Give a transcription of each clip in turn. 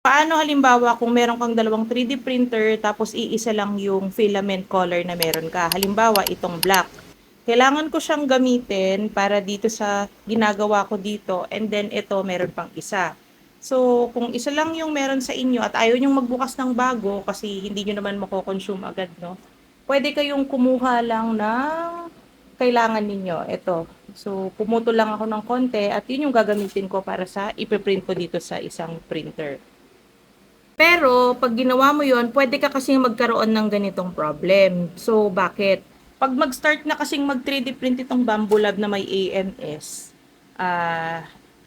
Paano halimbawa kung meron kang dalawang 3D printer tapos iisa lang yung filament color na meron ka. Halimbawa, itong black. Kailangan ko siyang gamitin para dito sa ginagawa ko dito and then ito meron pang isa. So, kung isa lang yung meron sa inyo at ayaw nyong magbukas ng bago kasi hindi nyo naman mako-consume agad, no? Pwede kayong kumuha lang ng kailangan ninyo. Ito. So, pumuto lang ako ng konti at yun yung gagamitin ko para sa ipiprint ko dito sa isang printer. Pero, pag ginawa mo yon, pwede ka kasing magkaroon ng ganitong problem. So, bakit? Pag mag-start na kasing mag 3D print itong Bamboo Lab na may AMS,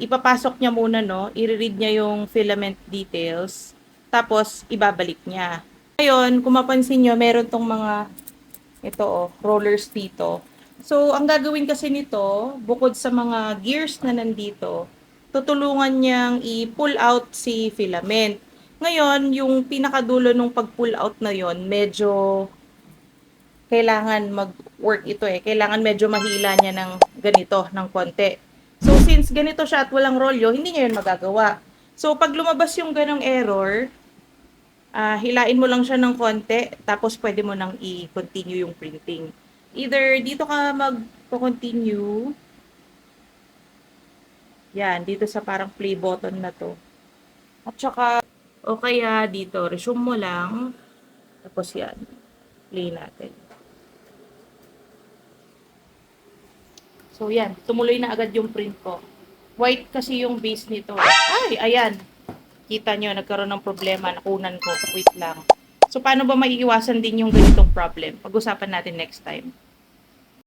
ipapasok niya muna, no? I-read niya yung filament details, tapos ibabalik niya. Ngayon, kung mapansin nyo, meron tong mga, ito rollers dito. So, ang gagawin kasi nito, bukod sa mga gears na nandito, tutulungan niyang i-pull out si filament. Ngayon, yung pinakadulo nung pag-pull out na yon, medyo kailangan mag-work ito eh. Kailangan medyo mahila niya ng ganito, ng konti. So, since ganito siya at walang rolyo, hindi niya yun magagawa. So, pag lumabas yung ganong error, hilain mo lang siya ng konti, tapos pwede mo nang i-continue yung printing. Either dito ka mag-continue, yan, dito sa parang play button na to. At saka, o kaya dito, resume mo lang, tapos yan, play natin. So yan, tumuloy na agad yung print ko. White kasi yung base nito. Ay, ayan. Kita nyo, nagkaroon ng problema. Nakunan ko. Wait lang. So, paano ba maiiwasan din yung ganitong problem? Pag-usapan natin next time.